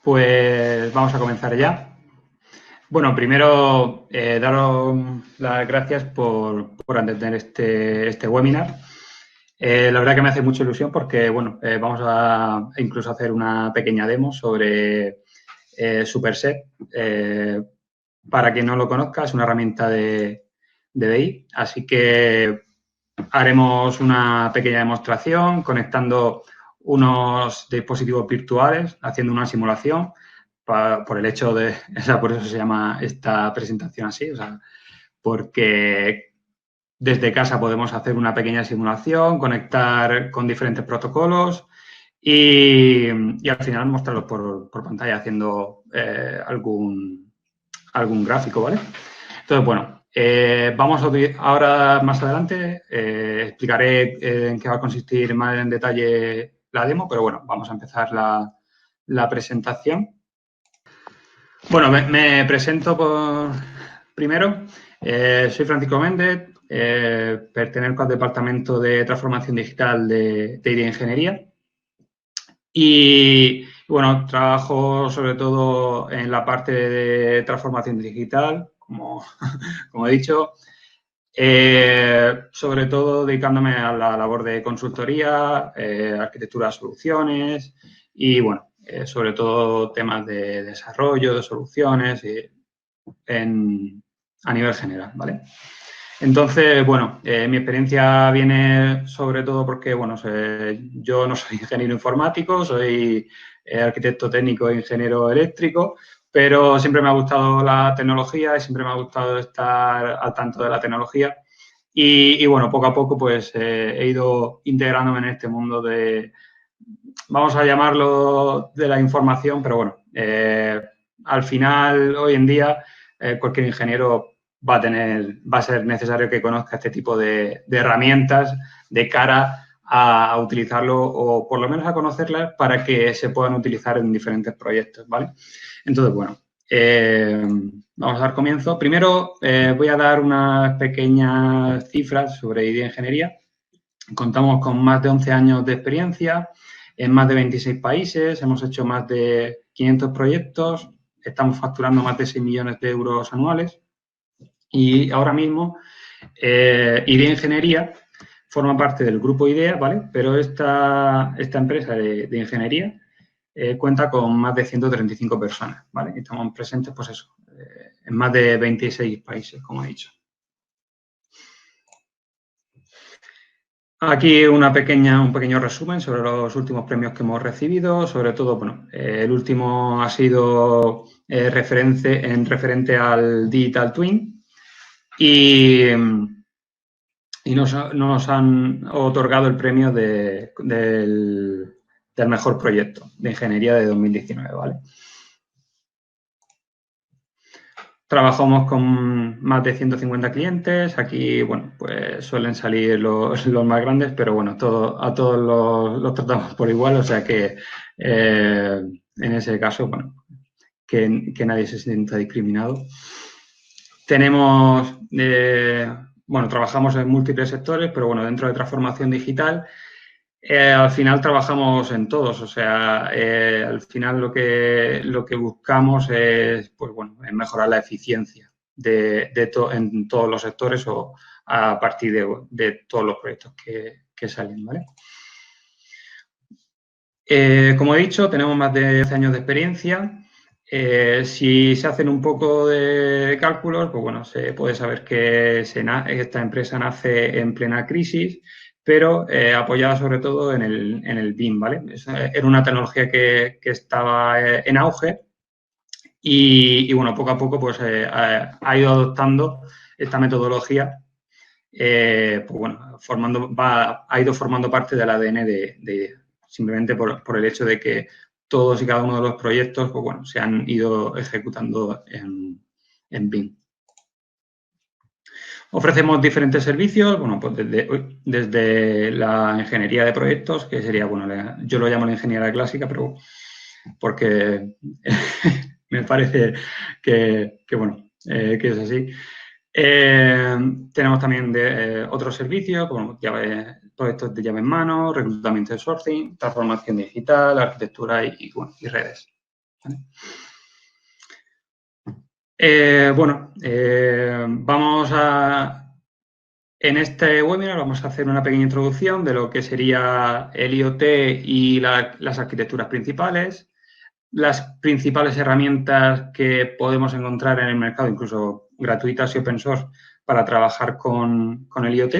Pues vamos a comenzar ya. Bueno, primero daros las gracias por atender este webinar. La verdad que me hace mucha ilusión porque, bueno, vamos a incluso hacer una pequeña demo sobre Superset. Para quien no lo conozca, es una herramienta de BI, así que haremos una pequeña demostración conectando unos dispositivos virtuales, haciendo una simulación por el hecho de, o sea, por eso se llama esta presentación así, o sea, porque desde casa podemos hacer una pequeña simulación, conectar con diferentes protocolos y al final mostrarlos por pantalla haciendo algún gráfico, ¿vale? Entonces, bueno, vamos a ahora más adelante, explicaré en qué va a consistir más en detalle la demo, pero bueno, vamos a empezar la presentación. Bueno, me presento primero. Soy Francisco Méndez, pertenezco al Departamento de Transformación Digital de IDEA Ingeniería. Y bueno, trabajo sobre todo en la parte de transformación digital, como he dicho, sobre todo dedicándome a la labor de consultoría, arquitectura de soluciones y, bueno, sobre todo temas de desarrollo de soluciones a nivel general, ¿vale? Entonces, bueno, mi experiencia viene sobre todo porque, bueno, yo no soy ingeniero informático, soy arquitecto técnico e ingeniero eléctrico, pero siempre me ha gustado la tecnología y siempre me ha gustado estar al tanto de la tecnología. Y bueno, poco a poco, pues, he ido integrándome en este mundo vamos a llamarlo de la información, pero bueno, al final, hoy en día, cualquier ingeniero va a ser necesario que conozca este tipo de herramientas de cara a utilizarlo o por lo menos a conocerlas para que se puedan utilizar en diferentes proyectos, ¿vale? Entonces, bueno, vamos a dar comienzo. Primero voy a dar unas pequeñas cifras sobre IDEA Ingeniería. Contamos con más de 11 años de experiencia en más de 26 países, hemos hecho más de 500 proyectos, estamos facturando más de 6 millones de euros anuales y ahora mismo IDEA Ingeniería forma parte del grupo IDEA, ¿vale? Pero esta empresa de ingeniería cuenta con más de 135 personas, ¿vale? Y estamos presentes, pues eso, en más de 26 países, como he dicho. Aquí un pequeño resumen sobre los últimos premios que hemos recibido. Sobre todo, bueno, el último ha sido referente al Digital Twin y nos han otorgado el premio del mejor proyecto de ingeniería de 2019, ¿vale? Trabajamos con más de 150 clientes. Aquí, bueno, pues suelen salir los más grandes, pero bueno, a todos los tratamos por igual. O sea que en ese caso, bueno, que nadie se sienta discriminado. Trabajamos en múltiples sectores, pero bueno, dentro de transformación digital, al final trabajamos en todos, o sea, al final lo que buscamos es, pues bueno, es mejorar la eficiencia en todos los sectores o a partir de todos los proyectos que salen, ¿vale? Como he dicho, tenemos más de 12 años de experiencia. Si se hacen un poco de cálculos, pues bueno, se puede saber que esta empresa nace en plena crisis, pero apoyada sobre todo en el BIM, ¿vale? Era una tecnología que estaba en auge y bueno, poco a poco pues ha ido adoptando esta metodología, pues bueno, ha ido formando parte del ADN de simplemente por el hecho de que todos y cada uno de los proyectos, pues bueno, se han ido ejecutando en BIM. Ofrecemos diferentes servicios, bueno, pues desde la ingeniería de proyectos, que sería, bueno, yo lo llamo la ingeniería clásica, pero porque me parece que es así. Tenemos también otros servicios, como proyectos de llave en mano, reclutamiento de sourcing, transformación digital, arquitectura y redes. ¿vale? En este webinar vamos a hacer una pequeña introducción de lo que sería el IoT y las arquitecturas principales, las principales herramientas que podemos encontrar en el mercado, incluso gratuitas y open source, para trabajar con el IoT,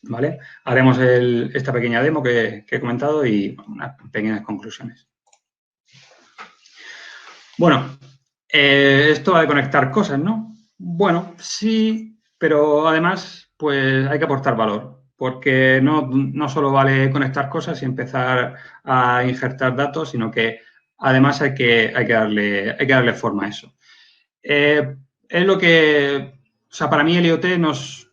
¿vale? Haremos esta pequeña demo que he comentado y unas pequeñas conclusiones. Bueno, esto va de conectar cosas, ¿no? Bueno, sí, pero además, pues hay que aportar valor, porque no solo vale conectar cosas y empezar a injertar datos, sino que además hay que darle forma a eso. Es lo que, o sea, para mí el IoT no es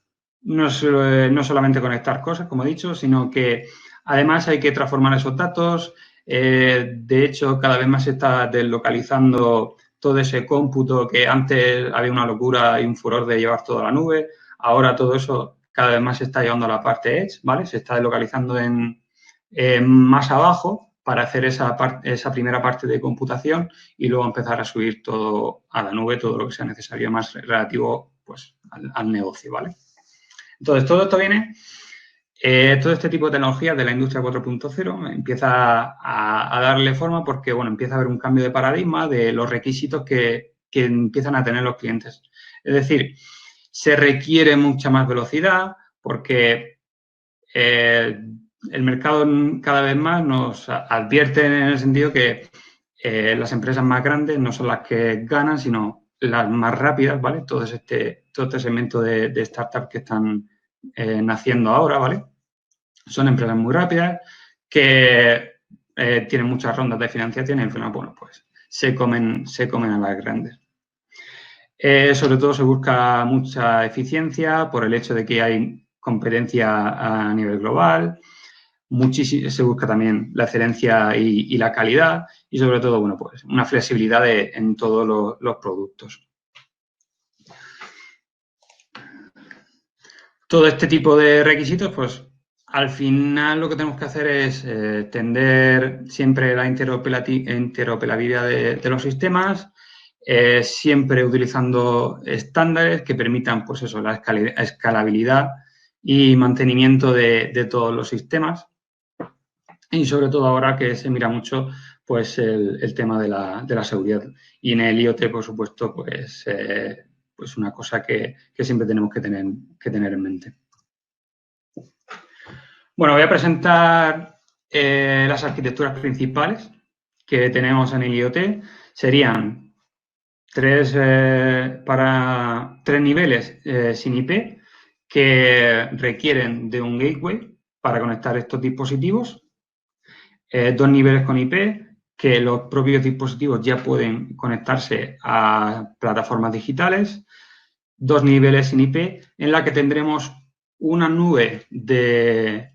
solamente conectar cosas, como he dicho, sino que además hay que transformar esos datos. De hecho, cada vez más se está deslocalizando todo ese cómputo que antes había una locura y un furor de llevar todo a la nube. Ahora todo eso cada vez más se está llevando a la parte edge, ¿vale? Se está deslocalizando más abajo para hacer esa primera parte de computación y luego empezar a subir todo a la nube, todo lo que sea necesario más relativo pues, al negocio, ¿vale? Entonces, todo esto viene, todo este tipo de tecnologías de la industria 4.0 empieza a darle forma porque, bueno, empieza a haber un cambio de paradigma de los requisitos que empiezan a tener los clientes. Es decir, se requiere mucha más velocidad porque el mercado cada vez más nos advierte en el sentido que las empresas más grandes no son las que ganan, sino las más rápidas, ¿vale? Todo este segmento de startups que están naciendo ahora, ¿vale? Son empresas muy rápidas que tienen muchas rondas de financiación y al final, bueno, pues se comen a las grandes. Sobre todo se busca mucha eficiencia por el hecho de que hay competencia a nivel global, se busca también la excelencia y la calidad y sobre todo, bueno, pues una flexibilidad en todos los productos. Todo este tipo de requisitos, pues al final lo que tenemos que hacer es tender siempre la interoperabilidad de los sistemas, siempre utilizando estándares que permitan, pues eso, la escalabilidad y mantenimiento de todos los sistemas. Y sobre todo ahora que se mira mucho pues el tema de la seguridad. Y en el IoT, por supuesto, pues una cosa que siempre tenemos que tener en mente. Bueno, voy a presentar las arquitecturas principales que tenemos en el IoT. Serían tres niveles sin IP que requieren de un gateway para conectar estos dispositivos. 2 niveles con IP, que los propios dispositivos ya pueden conectarse a plataformas digitales. 2 niveles sin IP, en la que tendremos una nube de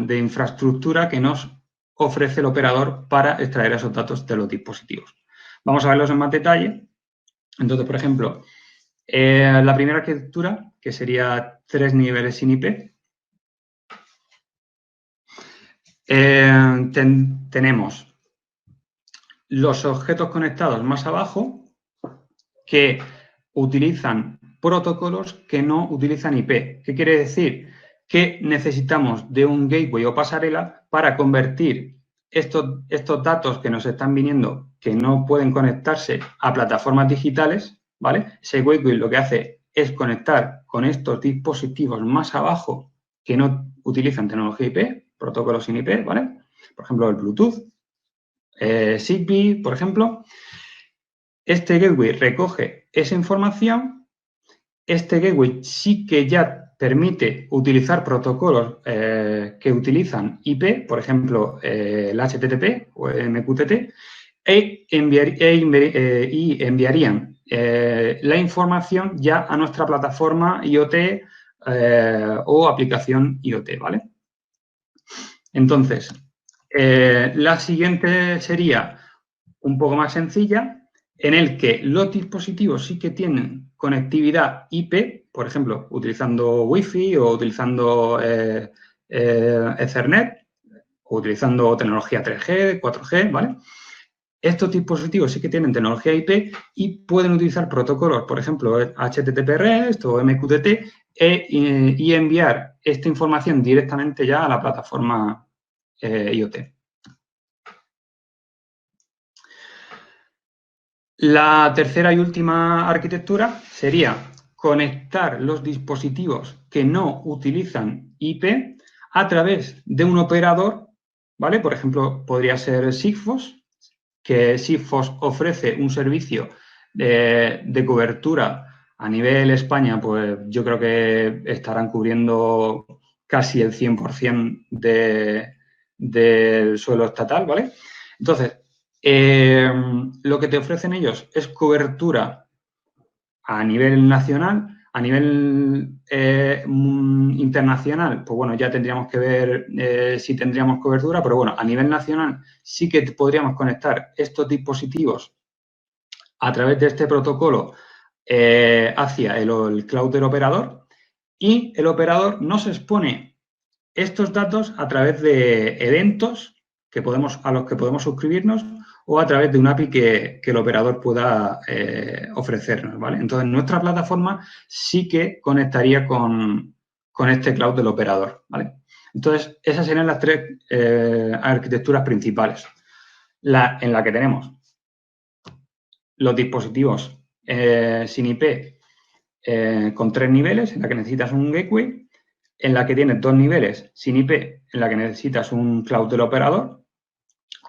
infraestructura que nos ofrece el operador para extraer esos datos de los dispositivos. Vamos a verlos en más detalle. Entonces, por ejemplo, la primera arquitectura, que sería 3 niveles sin IP, tenemos los objetos conectados más abajo que utilizan protocolos que no utilizan IP. ¿Qué quiere decir? Que necesitamos de un gateway o pasarela para convertir estos datos que nos están viniendo, que no pueden conectarse a plataformas digitales, ¿vale? Ese gateway lo que hace es conectar con estos dispositivos más abajo que no utilizan tecnología IP, protocolos sin IP, ¿vale? Por ejemplo, el Bluetooth, Zigbee, por ejemplo. Este gateway recoge esa información. Este gateway sí que ya permite utilizar protocolos que utilizan IP, por ejemplo, el HTTP o el MQTT, y enviarían la información ya a nuestra plataforma IoT o aplicación IoT, ¿vale? Entonces, la siguiente sería un poco más sencilla, en el que los dispositivos sí que tienen conectividad IP, por ejemplo, utilizando Wi-Fi o utilizando Ethernet, o utilizando tecnología 3G, 4G, ¿vale? estos dispositivos sí que tienen tecnología IP y pueden utilizar protocolos, por ejemplo, HTTP REST o MQTT, y enviar esta información directamente ya a la plataforma IoT. La tercera y última arquitectura sería conectar los dispositivos que no utilizan IP a través de un operador, ¿vale? Por ejemplo, podría ser Sigfox, que Sigfox ofrece un servicio de cobertura a nivel España, pues yo creo que estarán cubriendo casi el 100% del suelo estatal, ¿vale? Entonces, lo que te ofrecen ellos es cobertura a nivel nacional. A nivel internacional, pues bueno, ya tendríamos que ver si tendríamos cobertura, pero bueno, a nivel nacional sí que podríamos conectar estos dispositivos a través de este protocolo hacia el cloud del operador, y el operador nos expone estos datos a través de eventos a los que podemos suscribirnos o a través de una API que el operador pueda ofrecernos, ¿vale? Entonces, nuestra plataforma sí que conectaría con este cloud del operador, ¿vale? Entonces, esas serían las tres arquitecturas principales. En la que tenemos los dispositivos sin IP con 3 niveles, en la que necesitas un gateway, en la que tienes 2 niveles sin IP, en la que necesitas un cloud del operador,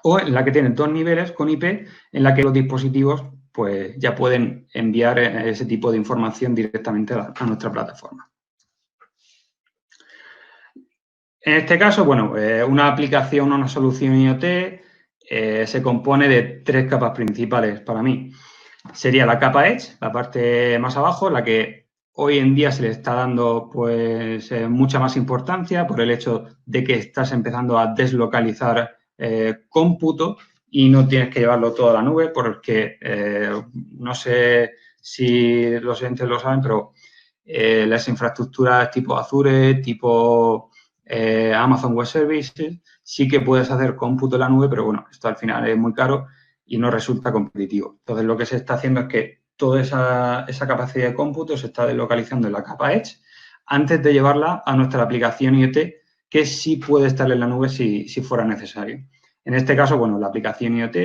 o en la que tienes 2 niveles con IP, en la que los dispositivos pues ya pueden enviar ese tipo de información directamente a nuestra plataforma. En este caso, bueno, una aplicación o una solución IoT se compone de 3 capas principales para mí. Sería la capa Edge, la parte más abajo, la que hoy en día se le está dando pues mucha más importancia por el hecho de que estás empezando a deslocalizar cómputo y no tienes que llevarlo todo a la nube, porque no sé si los oyentes lo saben, pero las infraestructuras tipo Azure, tipo Amazon Web Services, sí que puedes hacer cómputo en la nube, pero bueno, esto al final es muy caro y no resulta competitivo. Entonces, lo que se está haciendo es que toda esa capacidad de cómputo se está deslocalizando en la capa Edge antes de llevarla a nuestra aplicación IoT, que sí puede estar en la nube si fuera necesario. En este caso, bueno, la aplicación IoT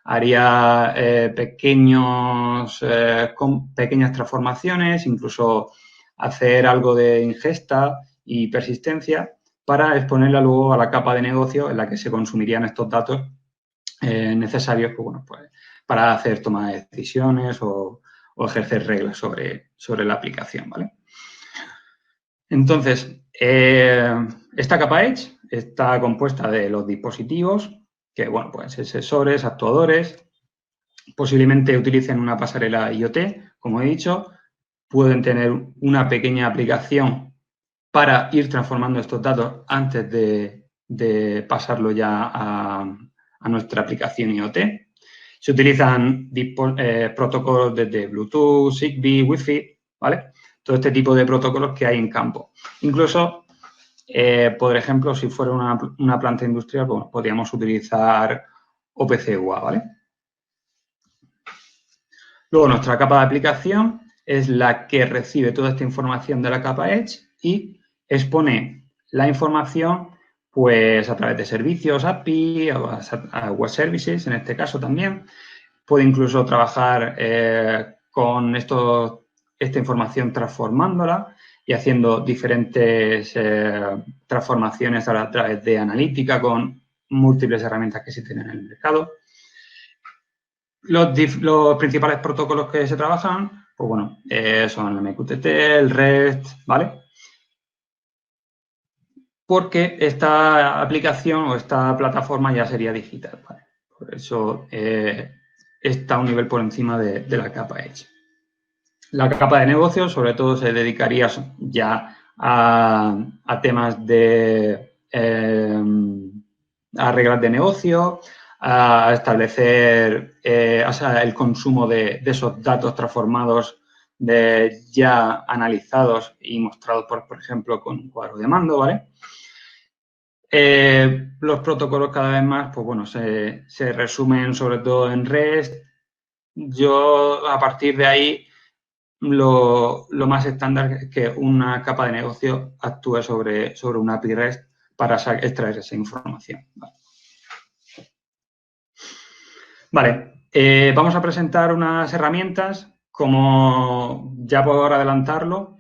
haría pequeñas transformaciones, incluso hacer algo de ingesta y persistencia para exponerla luego a la capa de negocio en la que se consumirían estos datos necesarios pues, bueno, pues, para hacer toma de decisiones o ejercer reglas sobre la aplicación, ¿vale? Entonces, esta capa Edge está compuesta de los dispositivos, que, bueno, pueden ser sensores, actuadores, posiblemente utilicen una pasarela IoT, como he dicho, pueden tener una pequeña aplicación para ir transformando estos datos antes de pasarlo ya a nuestra aplicación IoT. Se utilizan protocolos desde Bluetooth, Zigbee, Wi-Fi, ¿vale? Todo este tipo de protocolos que hay en campo. Incluso, por ejemplo, si fuera una planta industrial, pues, podríamos utilizar OPC UA, ¿vale? Luego, nuestra capa de aplicación es la que recibe toda esta información de la capa Edge y expone la información pues a través de servicios, API, a web services, en este caso también. Puede incluso trabajar con esta información transformándola y haciendo diferentes transformaciones a través de analítica con múltiples herramientas que existen en el mercado. Los principales protocolos que se trabajan, pues bueno, son el MQTT, el REST, ¿vale? Porque esta aplicación o esta plataforma ya sería digital, ¿vale? Por eso está a un nivel por encima de la capa Edge. La capa de negocio, sobre todo, se dedicaría ya a temas de a reglas de negocio, a establecer el consumo de esos datos transformados ya analizados y mostrados, por ejemplo, con un cuadro de mando, ¿vale? Los protocolos cada vez más, pues bueno, se resumen sobre todo en REST. Yo, a partir de ahí, lo más estándar es que una capa de negocio actúe sobre una API REST para extraer esa información. Vale, vamos a presentar unas herramientas. Como ya por adelantarlo,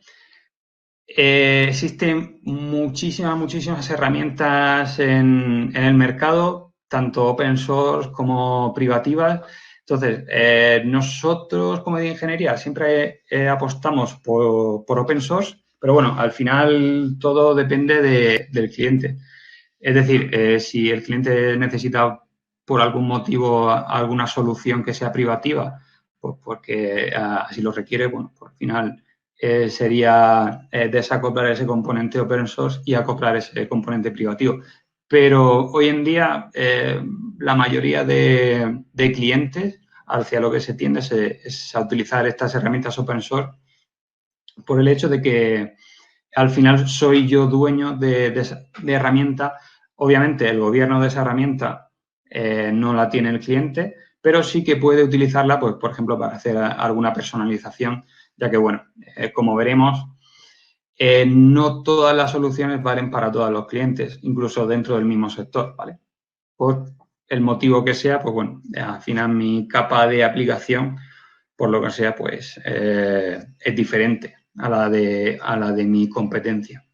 existen muchísimas herramientas en el mercado, tanto open source como privativas. Entonces, nosotros como de ingeniería siempre apostamos por open source, pero bueno, al final todo depende del cliente. Es decir, si el cliente necesita por algún motivo alguna solución que sea privativa, pues porque así lo requiere, bueno, pues al final sería desacoplar ese componente open source y acoplar ese componente privativo. Pero hoy en día la mayoría de clientes hacia lo que se tiende es a utilizar estas herramientas open source por el hecho de que al final soy yo dueño de herramienta. Obviamente, el gobierno de esa herramienta no la tiene el cliente, pero sí que puede utilizarla, pues, por ejemplo, para hacer alguna personalización, ya que, bueno, como veremos, no todas las soluciones valen para todos los clientes, incluso dentro del mismo sector, ¿vale? Por el motivo que sea, pues, bueno, al final mi capa de aplicación, por lo que sea, pues, es diferente a la de mi competencia.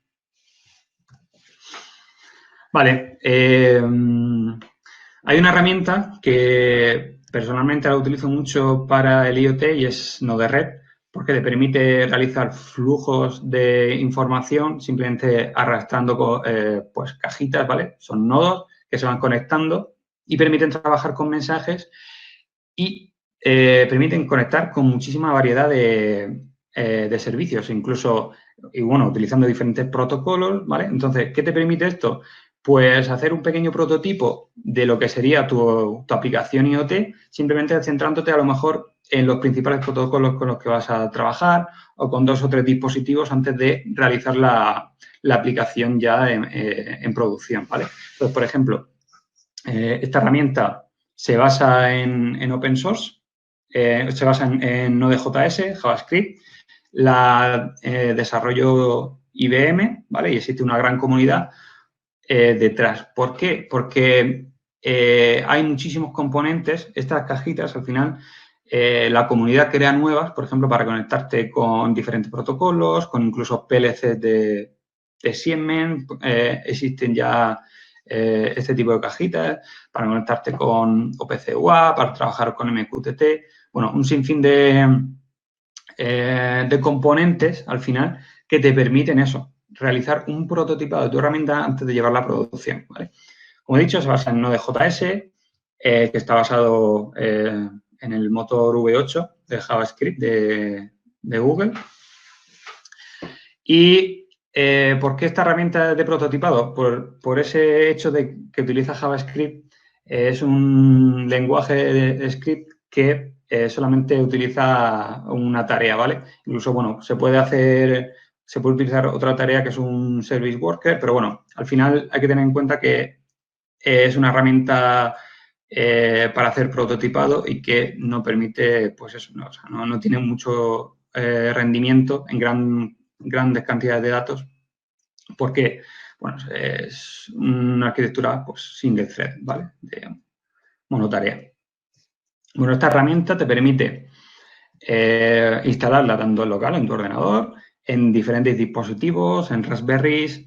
Vale, hay una herramienta que personalmente la utilizo mucho para el IoT y es Node-RED, porque te permite realizar flujos de información simplemente arrastrando pues, cajitas, ¿vale? Son nodos que se van conectando y permiten trabajar con mensajes y permiten conectar con muchísima variedad de servicios, incluso, y bueno, utilizando diferentes protocolos, ¿vale? Entonces, ¿qué te permite esto? Pues hacer un pequeño prototipo de lo que sería tu aplicación IoT, simplemente centrándote a lo mejor en los principales protocolos con los que vas a trabajar o con 2 o 3 dispositivos antes de realizar la aplicación ya en producción, ¿vale? Entonces, por ejemplo, esta herramienta se basa en open source, se basa en Node.js, JavaScript, la desarrollo IBM, ¿vale? Y existe una gran comunidad detrás. ¿Por qué? Porque hay muchísimos componentes. Estas cajitas, al final, la comunidad crea nuevas, por ejemplo, para conectarte con diferentes protocolos, con incluso PLCs de Siemens. Existen ya este tipo de cajitas para conectarte con OPC UA, para trabajar con MQTT. Bueno, un sinfín de componentes, al final, que te permiten eso, realizar un prototipado de tu herramienta antes de llevarla a producción, ¿vale? Como he dicho, se basa en Node.js, que está basado en el motor V8 de JavaScript de Google. ¿Y por qué esta herramienta de prototipado? Por ese hecho de que utiliza JavaScript, es un lenguaje de script que solamente utiliza una tarea, ¿vale? Incluso, bueno, se puede utilizar otra tarea que es un service worker, pero bueno, al final hay que tener en cuenta que es una herramienta para hacer prototipado y que no permite, pues eso, no, o sea, no tiene mucho rendimiento en grandes cantidades de datos porque, bueno, es una arquitectura, pues, single thread, ¿vale? De monotarea. Bueno, esta herramienta te permite instalarla tanto en local, en tu ordenador, en diferentes dispositivos, en Raspberries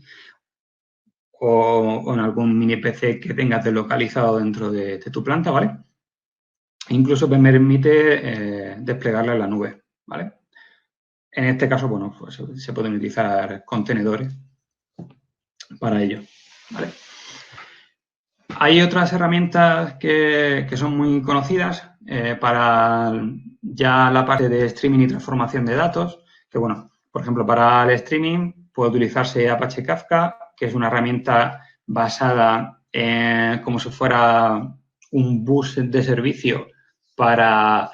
o en algún mini PC que tengas deslocalizado dentro de tu planta, ¿vale? Incluso me permite desplegarla en la nube, ¿vale? En este caso, bueno, pues se pueden utilizar contenedores para ello, ¿vale? Hay otras herramientas que son muy conocidas para ya la parte de streaming y transformación de datos, que bueno, por ejemplo, para el streaming puede utilizarse Apache Kafka, que es una herramienta basada en como si fuera un bus de servicio para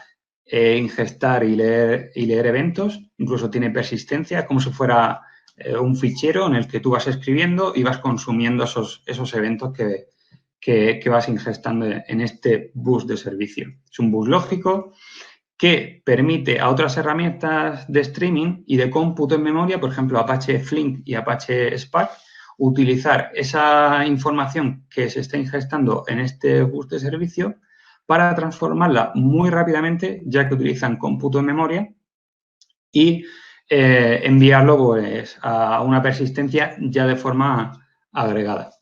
ingestar y leer eventos, incluso tiene persistencia, como si fuera un fichero en el que tú vas escribiendo y vas consumiendo esos eventos que vas ingestando en este bus de servicio. Es un bus lógico que permite a otras herramientas de streaming y de cómputo en memoria, por ejemplo, Apache Flink y Apache Spark, utilizar esa información que se está ingestando en este bus de servicio para transformarla muy rápidamente, ya que utilizan cómputo en memoria, y enviarlo pues, a una persistencia ya de forma agregada.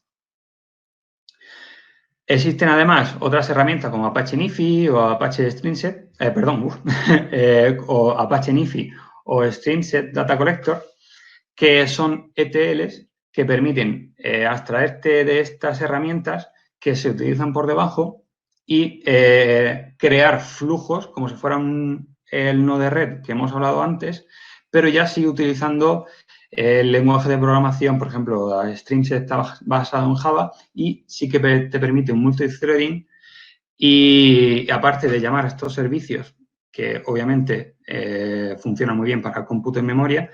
Existen además otras herramientas como Apache NiFi o Apache Streamset, o Apache NiFi o Streamset Data Collector, que son ETLs que permiten abstraerte de estas herramientas que se utilizan por debajo y crear flujos como si fueran el nodo de red que hemos hablado antes, pero ya sigue utilizando el lenguaje de programación, por ejemplo, Streamset está basado en Java y sí que te permite un multithreading y aparte de llamar a estos servicios, que obviamente funcionan muy bien para cómputo en memoria,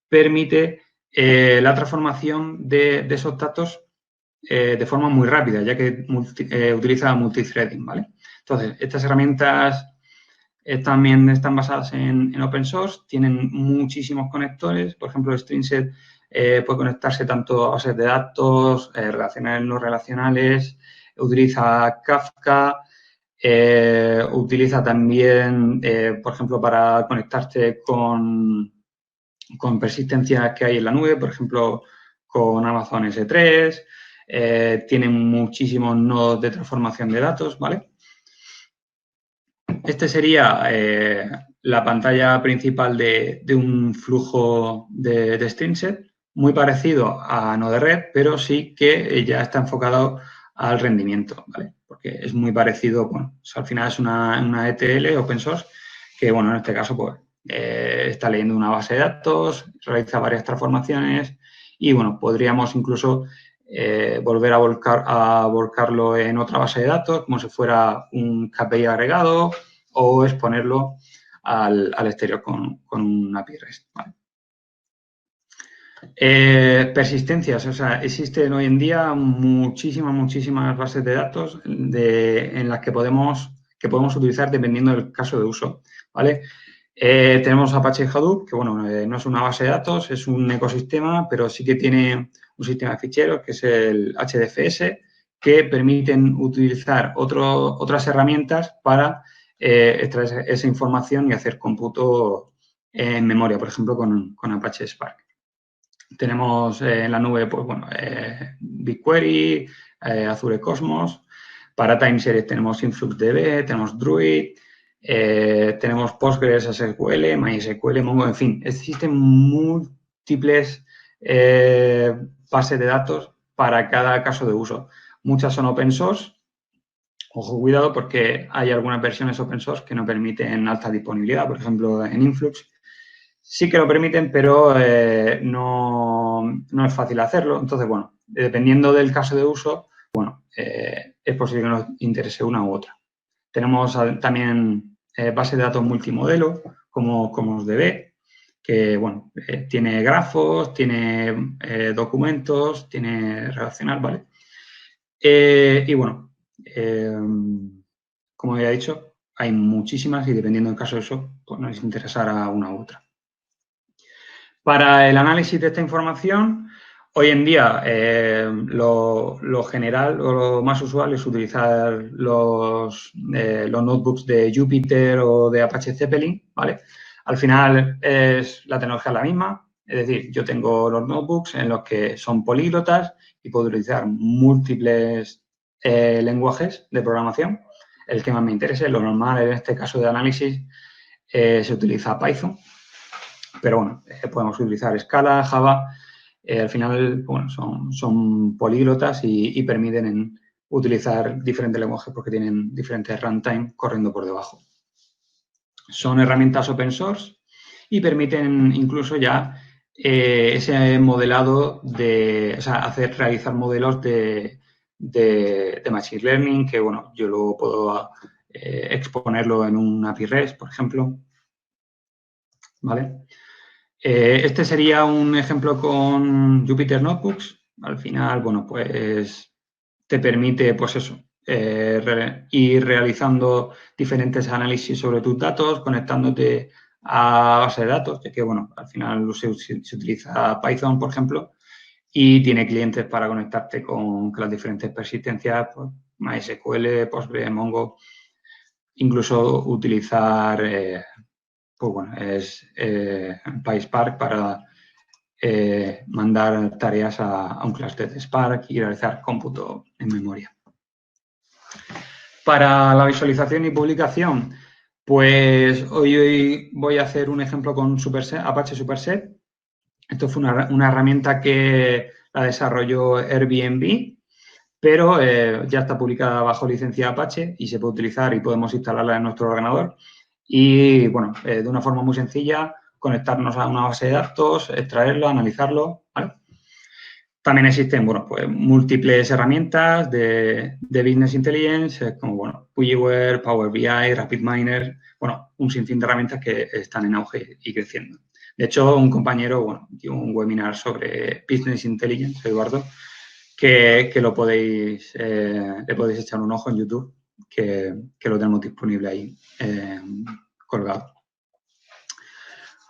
permite la transformación de esos datos de forma muy rápida, ya que utiliza multithreading, ¿vale? Entonces, estas herramientas también están basadas en open source, tienen muchísimos conectores, por ejemplo, Streamset puede conectarse tanto a bases de datos, relacionales, no relacionales, utiliza Kafka, utiliza también, por ejemplo, para conectarte con persistencia que hay en la nube, por ejemplo, con Amazon S3, tienen muchísimos nodos de transformación de datos, ¿vale? Este sería la pantalla principal de un flujo de Streamset, muy parecido a Node-RED, pero sí que ya está enfocado al rendimiento, ¿vale? Porque es muy parecido, bueno, al final es una ETL open source que, bueno, en este caso, pues, está leyendo una base de datos, realiza varias transformaciones y, bueno, podríamos incluso volver a volcarlo en otra base de datos, como si fuera un KPI agregado o exponerlo al exterior con un API REST. ¿Vale? Persistencias, o sea, existen hoy en día muchísimas bases de datos en las que podemos utilizar dependiendo del caso de uso, ¿vale? Tenemos Apache Hadoop, que bueno, no es una base de datos, es un ecosistema, pero sí que tiene un sistema de ficheros, que es el HDFS, que permiten utilizar otras herramientas para extraer esa información y hacer cómputo en memoria, por ejemplo, con Apache Spark. Tenemos en la nube, pues bueno, BigQuery, Azure Cosmos. Para time series tenemos InfluxDB, tenemos Druid, tenemos Postgres, SQL, MySQL, Mongo, en fin, existen múltiples bases de datos para cada caso de uso. Muchas son open source. Ojo, cuidado, porque hay algunas versiones open source que no permiten alta disponibilidad. Por ejemplo, en Influx sí que lo permiten, pero no es fácil hacerlo. Entonces, bueno, dependiendo del caso de uso, bueno, es posible que nos interese una u otra. Tenemos también base de datos multimodelo, como DB, que, bueno, tiene grafos, tiene documentos, tiene relacional, ¿vale? Y, bueno, como ya he dicho, hay muchísimas y dependiendo del caso de uso, pues nos interesará una u otra. Para el análisis de esta información, hoy en día lo general o lo más usual es utilizar los notebooks de Jupyter o de Apache Zeppelin, ¿vale? Al final la tecnología es la misma, es decir, yo tengo los notebooks en los que son políglotas y puedo utilizar múltiples lenguajes de programación. El que más me interese, lo normal en este caso de análisis, se utiliza Python. Pero bueno, podemos utilizar Scala, Java. Al final, bueno, son políglotas y permiten utilizar diferentes lenguajes porque tienen diferentes runtime corriendo por debajo. Son herramientas open source y permiten incluso ya ese modelado o sea, realizar modelos de Machine Learning, que bueno, yo luego puedo exponerlo en un API REST, por ejemplo. ¿Vale? Este sería un ejemplo con Jupyter Notebooks. Al final, bueno, pues te permite, pues eso, ir realizando diferentes análisis sobre tus datos, conectándote a base de datos, ya que, bueno, al final se utiliza Python, por ejemplo, y tiene clientes para conectarte con las diferentes persistencias, pues, MySQL, Postgre, Mongo, incluso utilizar, pues bueno, PySpark para mandar tareas a un clúster de Spark y realizar cómputo en memoria. Para la visualización y publicación, pues hoy voy a hacer un ejemplo con Apache Superset. Esto fue una herramienta que la desarrolló Airbnb, pero ya está publicada bajo licencia Apache y se puede utilizar y podemos instalarla en nuestro ordenador. Y, bueno, de una forma muy sencilla, conectarnos a una base de datos, extraerlo, analizarlo, ¿vale? También existen, bueno, pues múltiples herramientas de Business Intelligence, como, bueno, Pugiware, Power BI, RapidMiner, bueno, un sinfín de herramientas que están en auge y creciendo. De hecho, un compañero, bueno, dio un webinar sobre Business Intelligence, Eduardo, que lo podéis, le podéis echar un ojo en YouTube, que lo tenemos disponible ahí colgado.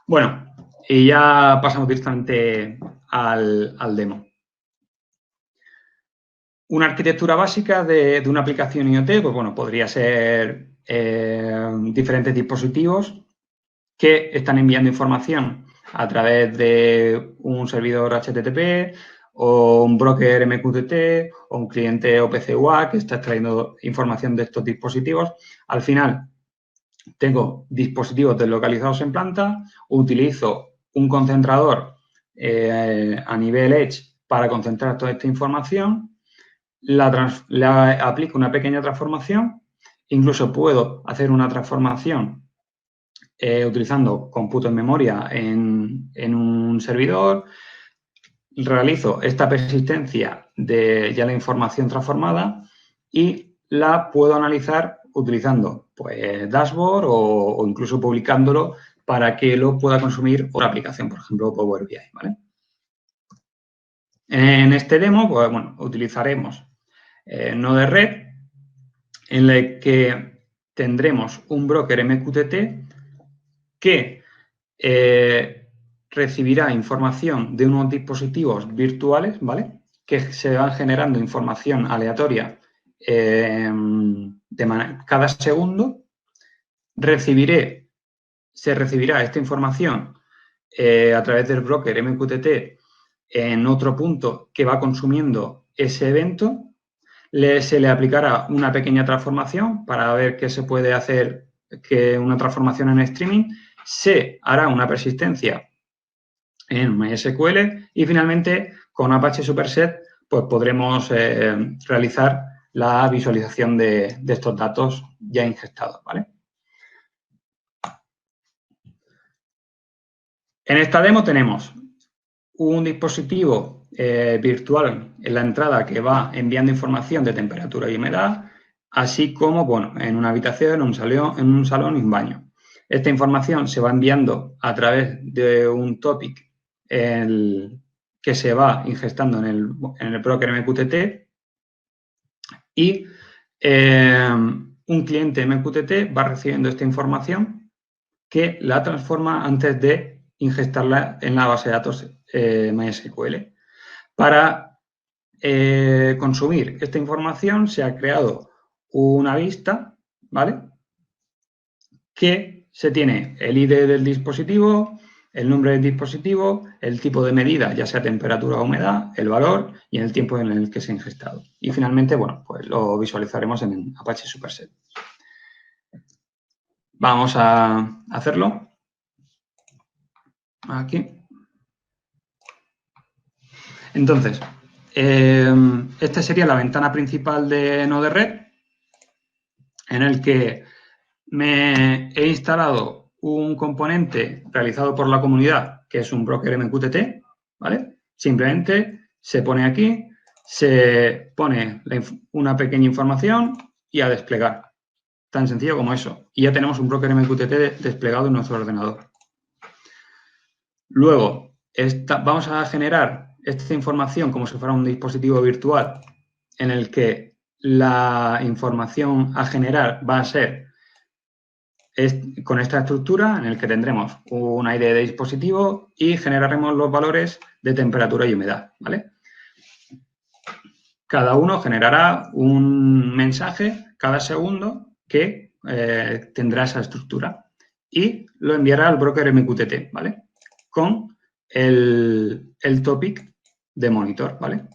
Bueno, y ya pasamos directamente al demo. Una arquitectura básica de una aplicación IoT, pues bueno, podría ser diferentes dispositivos que están enviando información a través de un servidor HTTP o un broker MQTT o un cliente OPC UA que está extrayendo información de estos dispositivos. Al final, tengo dispositivos deslocalizados en planta, utilizo un concentrador a nivel Edge para concentrar toda esta información, le aplico una pequeña transformación, incluso puedo hacer una transformación utilizando cómputo en memoria en un servidor, realizo esta persistencia de ya la información transformada y la puedo analizar utilizando, pues, dashboard o incluso publicándolo para que lo pueda consumir otra aplicación, por ejemplo, Power BI, ¿vale? En este demo, pues, bueno, utilizaremos Node Red, en el que tendremos un broker MQTT que recibirá información de unos dispositivos virtuales, ¿vale? Que se van generando información aleatoria cada segundo. Se recibirá esta información a través del broker MQTT en otro punto que va consumiendo ese evento. Se le aplicará una pequeña transformación para ver qué se puede hacer, que una transformación en streaming. Se hará una persistencia en MySQL y finalmente con Apache Superset pues podremos realizar la visualización de estos datos ya ingestados, ¿vale? En esta demo tenemos un dispositivo virtual en la entrada que va enviando información de temperatura y humedad, así como, bueno, en una habitación, en un salón y un baño. Esta información se va enviando a través de un topic que se va ingestando en el broker MQTT y un cliente MQTT va recibiendo esta información que la transforma antes de ingestarla en la base de datos MySQL. Para consumir esta información se ha creado una vista, ¿vale? Que se tiene el ID del dispositivo, el nombre del dispositivo, el tipo de medida, ya sea temperatura o humedad, el valor y el tiempo en el que se ha ingestado. Y finalmente, bueno, pues lo visualizaremos en Apache Superset. Vamos a hacerlo. Aquí. Entonces, esta sería la ventana principal de Node Red, en el que me he instalado un componente realizado por la comunidad, que es un broker MQTT, ¿vale? Simplemente se pone aquí, se pone una pequeña información y a desplegar. Tan sencillo como eso. Y ya tenemos un broker MQTT desplegado en nuestro ordenador. Luego, vamos a generar esta información como si fuera un dispositivo virtual en el que la información a generar va a ser con esta estructura en el que tendremos un ID de dispositivo y generaremos los valores de temperatura y humedad, ¿vale? Cada uno generará un mensaje cada segundo que tendrá esa estructura y lo enviará al broker MQTT, ¿vale? Con el topic de monitor, ¿vale?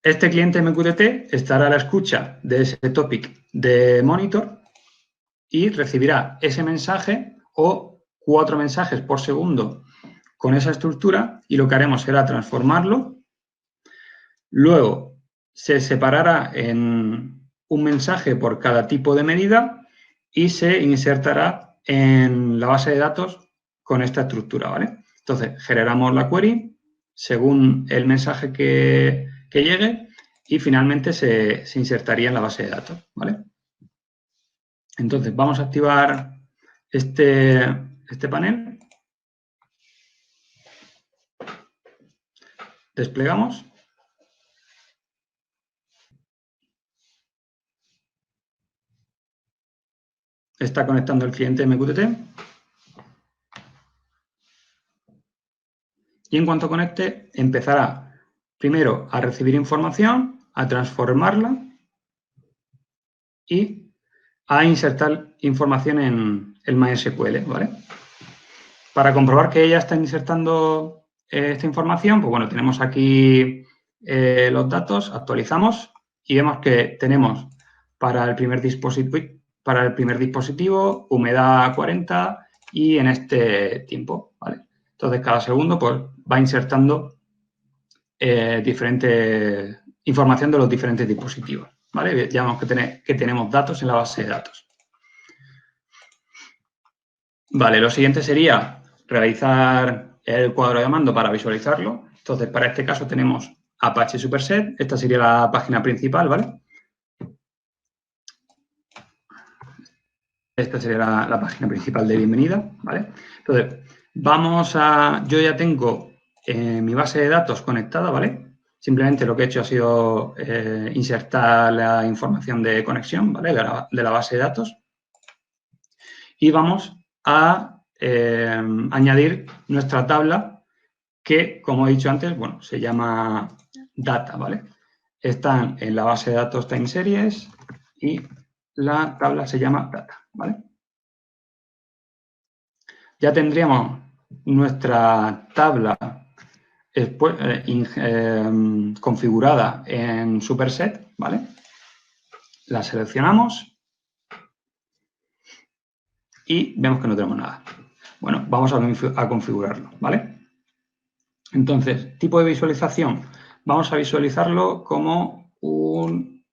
Este cliente MQTT estará a la escucha de ese topic de monitor y recibirá ese mensaje o 4 mensajes por segundo con esa estructura y lo que haremos será transformarlo. Luego se separará en un mensaje por cada tipo de medida y se insertará en la base de datos con esta estructura, ¿vale? Entonces, generamos la query según el mensaje que llegue y finalmente se insertaría en la base de datos, ¿vale? Entonces, vamos a activar este panel. Desplegamos. Está conectando el cliente MQTT. Y en cuanto conecte, empezará primero a recibir información, a transformarla y a insertar información en el MySQL, ¿vale? Para comprobar que ya está insertando esta información, pues bueno, tenemos aquí los datos, actualizamos y vemos que tenemos para el primer dispositivo humedad 40 y en este tiempo, ¿vale? Entonces, cada segundo pues, va insertando diferente información de los diferentes dispositivos, ¿vale? Ya vemos que tenemos datos en la base de datos. Vale, lo siguiente sería realizar el cuadro de mando para visualizarlo. Entonces, para este caso tenemos Apache Superset. Esta sería la página principal, ¿vale? Esta sería la página principal de bienvenida, ¿vale? Entonces, yo ya tengo mi base de datos conectada, ¿vale? Simplemente lo que he hecho ha sido insertar la información de conexión, ¿vale? De la base de datos. Y vamos a añadir nuestra tabla que, como he dicho antes, bueno, se llama data, ¿vale? Están en la base de datos time series y la tabla se llama data, ¿vale? Ya tendríamos nuestra tabla configurada en Superset, ¿vale? La seleccionamos y vemos que no tenemos nada. Bueno, vamos a configurarlo, ¿vale? Entonces, tipo de visualización. Vamos a visualizarlo como un...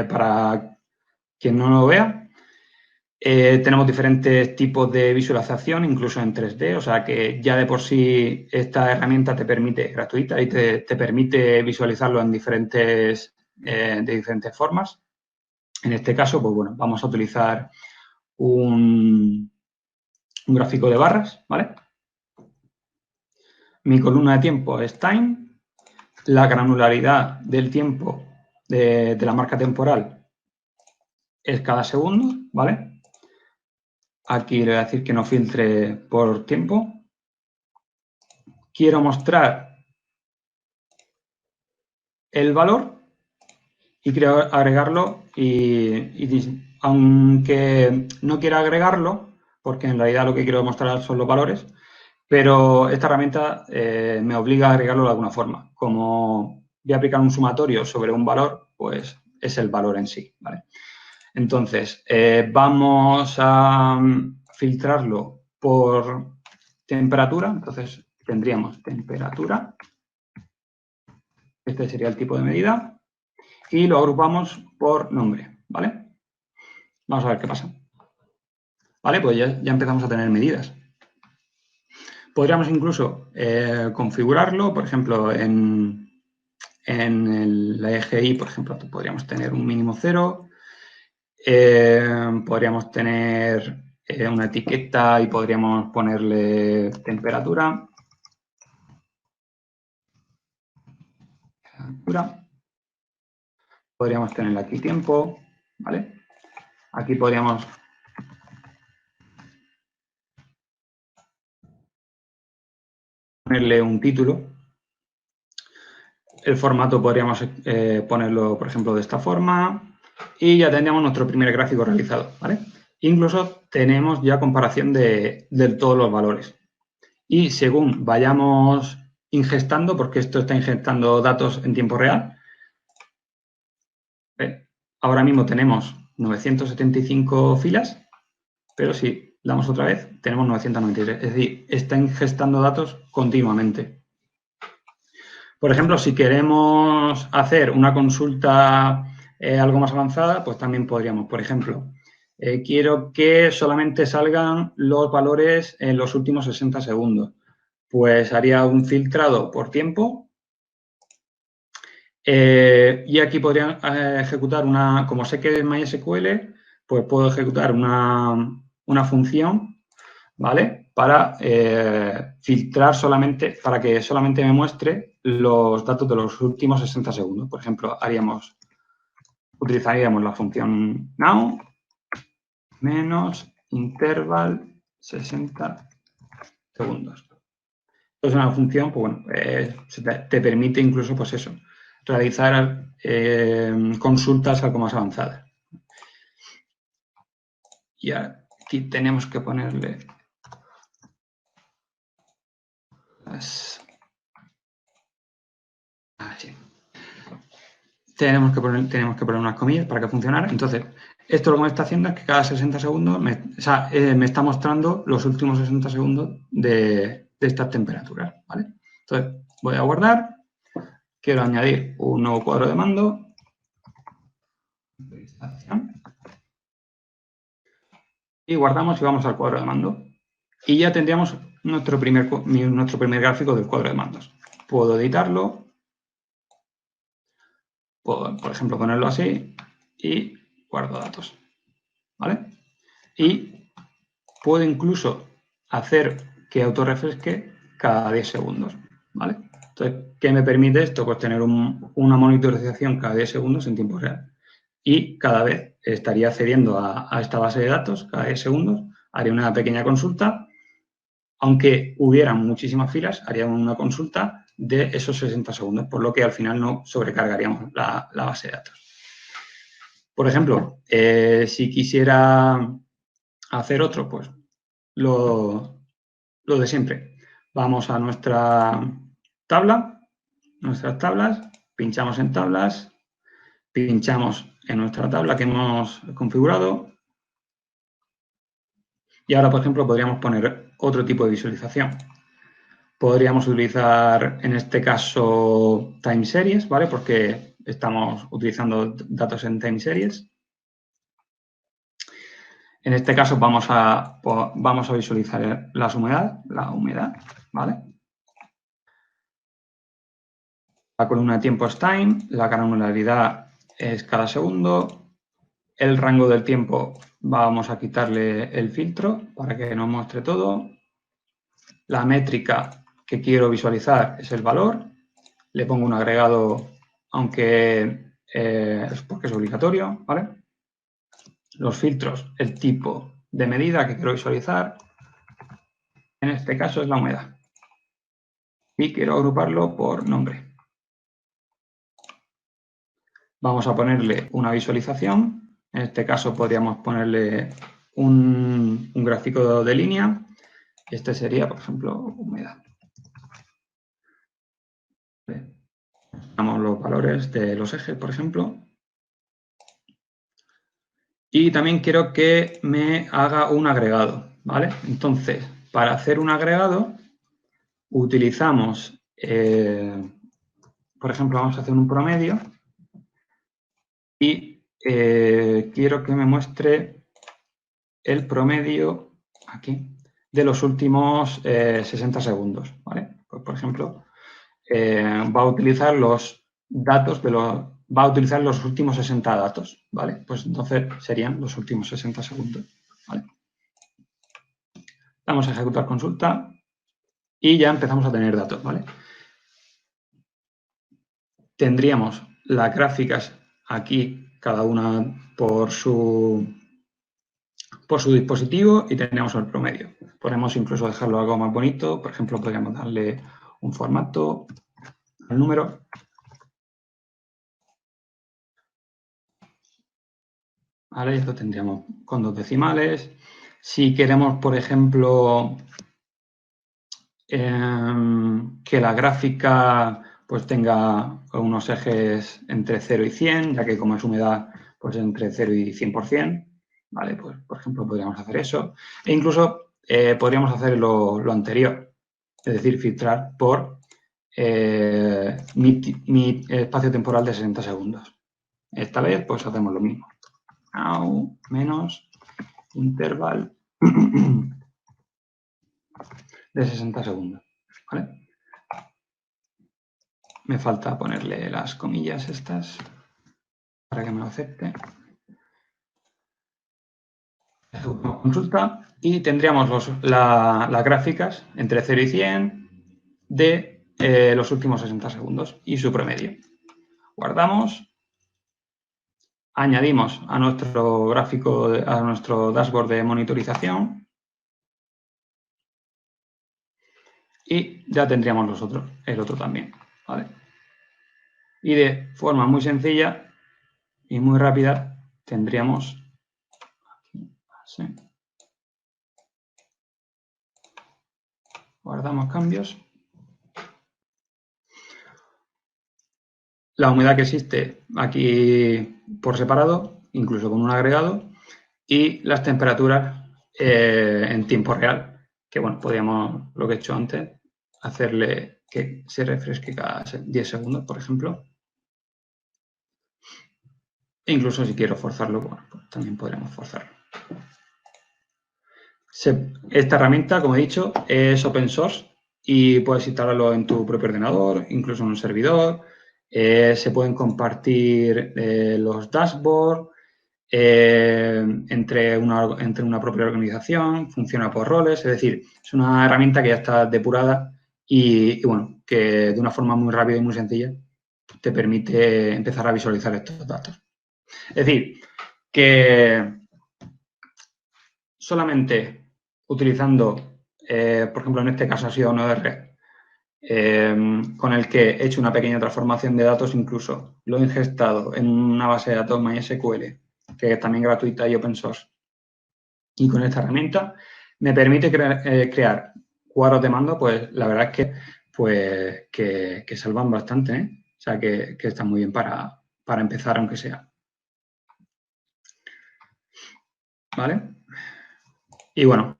para quien no lo vea, tenemos diferentes tipos de visualización, incluso en 3D, o sea que ya de por sí esta herramienta te permite, gratuita, y te permite visualizarlo en de diferentes formas. En este caso, pues bueno, vamos a utilizar un gráfico de barras, ¿vale? Mi columna de tiempo es time, la granularidad del tiempo de la marca temporal es cada segundo, ¿vale? Aquí le voy a decir que no filtre por tiempo. Quiero mostrar el valor y quiero agregarlo y aunque no quiera agregarlo, porque en realidad lo que quiero mostrar son los valores, pero esta herramienta me obliga a agregarlo de alguna forma. Como voy a aplicar un sumatorio sobre un valor, pues es el valor en sí, ¿vale? Entonces, vamos a filtrarlo por temperatura. Entonces, tendríamos temperatura. Este sería el tipo de medida. Y lo agrupamos por nombre, ¿vale? Vamos a ver qué pasa. Vale, pues ya empezamos a tener medidas. Podríamos incluso configurarlo, por ejemplo, en la EGI, por ejemplo, podríamos tener un mínimo 0. Podríamos tener una etiqueta y podríamos ponerle temperatura. Podríamos tener aquí tiempo, ¿vale? Aquí podríamos ponerle un título. El formato podríamos ponerlo, por ejemplo, de esta forma y ya tendríamos nuestro primer gráfico realizado, ¿vale? Incluso tenemos ya comparación de todos los valores. Y según vayamos ingestando, porque esto está ingestando datos en tiempo real, ahora mismo tenemos 975 filas, pero si damos otra vez, tenemos 993. Es decir, está ingestando datos continuamente. Por ejemplo, si queremos hacer una consulta algo más avanzada, pues también podríamos, por ejemplo, quiero que solamente salgan los valores en los últimos 60 segundos. Pues haría un filtrado por tiempo y aquí podría ejecutar una, como sé que es MySQL, pues puedo ejecutar una función, ¿vale? Para filtrar solamente, para que solamente me muestre los datos de los últimos 60 segundos. Por ejemplo, utilizaríamos la función now menos interval 60 segundos. Es una función, pues bueno, te permite incluso, pues eso, realizar consultas algo más avanzadas. Y aquí tenemos que ponerle así. Tenemos que poner unas comillas para que funcionara. Entonces, esto lo que me está haciendo es que cada 60 segundos me está mostrando los últimos 60 segundos de estas temperaturas, ¿vale? Entonces, voy a guardar. Quiero añadir un nuevo cuadro de mando. Y guardamos y vamos al cuadro de mando. Y ya tendríamos nuestro primer gráfico del cuadro de mandos. Puedo editarlo. Puedo, por ejemplo, ponerlo así y guardo datos. ¿Vale? Y puedo incluso hacer que autorrefresque cada 10 segundos. ¿Vale? Entonces, ¿qué me permite esto? Pues tener una monitorización cada 10 segundos en tiempo real. Y cada vez estaría accediendo a esta base de datos, cada 10 segundos, haría una pequeña consulta. Aunque hubieran muchísimas filas, haríamos una consulta de esos 60 segundos, por lo que al final no sobrecargaríamos la base de datos. Por ejemplo, si quisiera hacer otro, pues lo de siempre. Vamos a nuestra tabla, nuestras tablas, pinchamos en tablas, pinchamos en nuestra tabla que hemos configurado y ahora, por ejemplo, podríamos poner otro tipo de visualización. Podríamos utilizar, en este caso, time series, ¿vale? Porque estamos utilizando datos en time series. En este caso vamos a visualizar la humedad, ¿vale? La columna de tiempo es time, la granularidad es cada segundo, el rango del tiempo vamos a quitarle el filtro para que nos muestre todo, la métrica que quiero visualizar es el valor, le pongo un agregado aunque es porque es obligatorio, ¿vale? Los filtros, el tipo de medida que quiero visualizar, en este caso es la humedad. Y quiero agruparlo por nombre. Vamos a ponerle una visualización. En este caso podríamos ponerle un gráfico de línea. Este sería, por ejemplo, humedad. Damos los valores de los ejes, por ejemplo. Y también quiero que me haga un agregado, ¿vale? Entonces, para hacer un agregado, utilizamos, por ejemplo, vamos a hacer un promedio y quiero que me muestre el promedio aquí de los últimos 60 segundos, ¿vale? Pues, por ejemplo, va a utilizar los datos va a utilizar los últimos 60 datos, ¿vale? Pues entonces serían los últimos 60 segundos, ¿vale? Damos a ejecutar consulta y ya empezamos a tener datos, ¿vale? Tendríamos las gráficas aquí, cada una por su dispositivo, y tendríamos el promedio. Podemos incluso dejarlo algo más bonito. Por ejemplo, podríamos darle un formato al número. ¿Vale? Esto tendríamos con 2 decimales. Si queremos, por ejemplo, que la gráfica pues tenga unos ejes entre 0 y 100, ya que como es humedad, pues entre 0 y 100%, ¿vale? Pues, por ejemplo, podríamos hacer eso. E incluso podríamos hacer lo anterior, es decir, filtrar por mi espacio temporal de 60 segundos. Esta vez, pues hacemos lo mismo. Now, menos interval de 60 segundos, ¿vale? Me falta ponerle las comillas estas para que me lo acepte. Consulta y tendríamos las gráficas entre 0 y 100 de los últimos 60 segundos y su promedio. Guardamos. Añadimos a nuestro gráfico, a nuestro dashboard de monitorización y ya tendríamos el otro también, ¿vale? Y de forma muy sencilla y muy rápida tendríamos así. Guardamos cambios. La humedad que existe aquí por separado, incluso con un agregado, y las temperaturas en tiempo real, que bueno, podríamos, lo que he hecho antes, hacerle que se refresque cada 10 segundos, por ejemplo. E incluso si quiero forzarlo, bueno, pues también podremos forzarlo. Esta herramienta, como he dicho, es open source y puedes instalarlo en tu propio ordenador, incluso en un servidor. Se pueden compartir los dashboards entre una propia organización, funciona por roles, es decir, es una herramienta que ya está depurada y bueno, que de una forma muy rápida y muy sencilla te permite empezar a visualizar estos datos. Es decir, que solamente utilizando, por ejemplo, en este caso ha sido Node-RED, con el que he hecho una pequeña transformación de datos, incluso lo he ingestado en una base de datos MySQL, que es también gratuita y open source. Y con esta herramienta me permite crear cuadros de mando, pues la verdad es que salvan bastante, ¿eh? O sea, que están muy bien para empezar, aunque sea. ¿Vale? Y bueno,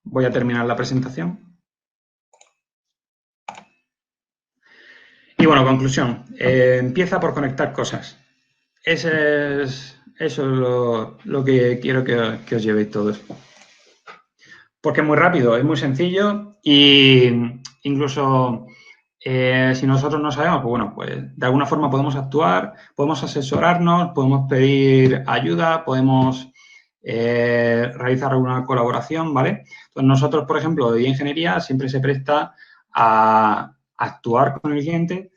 voy a terminar la presentación. Y bueno, conclusión. Empieza por conectar cosas. Eso es lo que quiero que os llevéis todos. Porque es muy rápido, es muy sencillo y incluso si nosotros no sabemos, pues bueno, pues de alguna forma podemos actuar, podemos asesorarnos, podemos pedir ayuda, podemos realizar alguna colaboración, ¿vale? Entonces nosotros, por ejemplo, de ingeniería siempre se presta a actuar con el cliente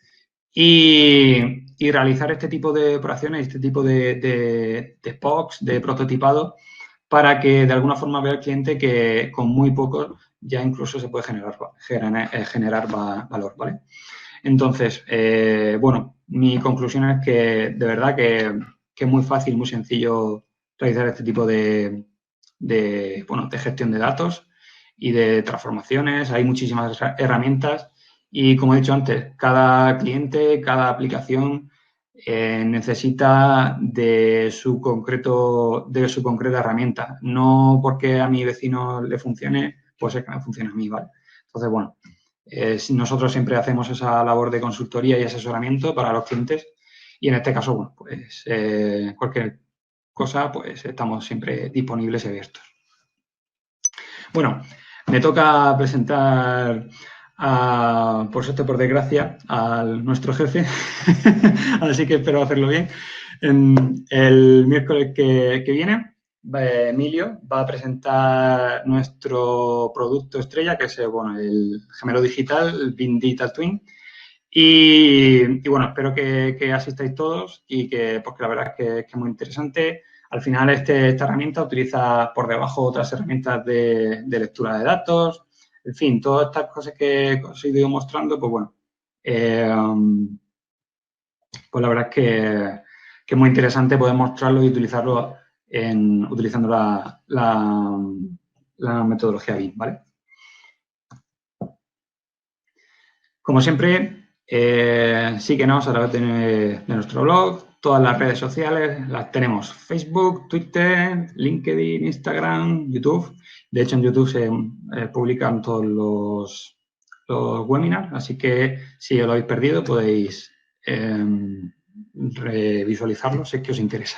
y realizar este tipo de operaciones, este tipo de POCs, de prototipado, para que de alguna forma vea el cliente que con muy poco ya incluso se puede generar valor, ¿vale? Entonces, bueno, mi conclusión es que de verdad que es muy fácil, muy sencillo realizar este tipo de gestión de datos y de transformaciones. Hay muchísimas herramientas y, como he dicho antes, cada cliente, cada aplicación necesita de su concreta herramienta. No porque a mi vecino le funcione, puede ser que me funcione a mí, ¿vale? Entonces, bueno, nosotros siempre hacemos esa labor de consultoría y asesoramiento para los clientes y en este caso, bueno, pues cualquier cosa, pues estamos siempre disponibles y abiertos. Bueno, me toca presentar, por suerte, por desgracia, a nuestro jefe, así que espero hacerlo bien, el miércoles que viene, Emilio va a presentar nuestro producto estrella, que es bueno, el gemelo digital, el BIM Digital Twin. Y bueno, espero que asistáis todos y porque la verdad es que es muy interesante. Al final, esta herramienta utiliza por debajo otras herramientas de lectura de datos. En fin, todas estas cosas que os he ido mostrando, pues bueno, pues la verdad es que es muy interesante poder mostrarlo y utilizarlo utilizando la metodología BIM, ¿vale? Como siempre, síguenos a través de nuestro blog, todas las redes sociales, las tenemos: Facebook, Twitter, LinkedIn, Instagram, YouTube. De hecho, en YouTube se publican todos los webinars, así que si os lo habéis perdido podéis revisualizarlo, si es que os interesa.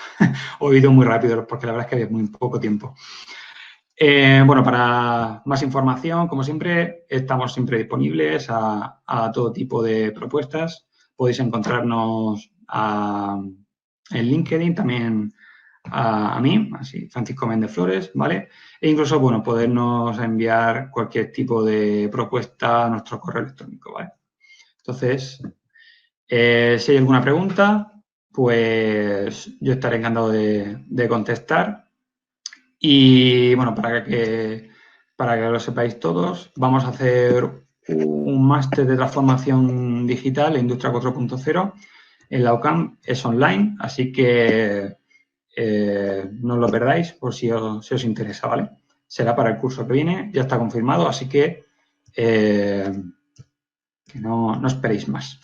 He ido muy rápido porque la verdad es que había muy poco tiempo. Bueno, para más información, como siempre, estamos siempre disponibles a todo tipo de propuestas. Podéis encontrarnos en LinkedIn, también a mí, así, Francisco Méndez Flores, ¿vale? E incluso, bueno, podernos enviar cualquier tipo de propuesta a nuestro correo electrónico, ¿vale? Entonces, si hay alguna pregunta, pues yo estaré encantado de contestar. Y bueno, para que lo sepáis todos, vamos a hacer un máster de transformación digital en Industria 4.0 en la UCAM. Es online, así que no os lo perdáis por si os interesa, ¿vale? Será para el curso que viene, ya está confirmado, así que no esperéis más.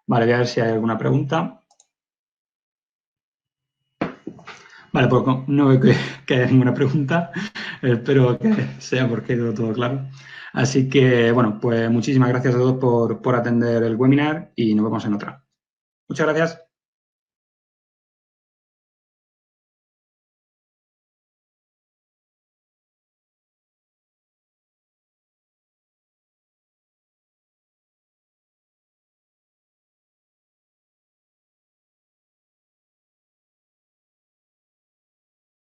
Vale, voy a ver si hay alguna pregunta. Vale, pues no veo que haya ninguna pregunta. Espero que sea porque quedó todo claro. Así que, bueno, pues muchísimas gracias a todos por atender el webinar y nos vemos en otra. Muchas gracias.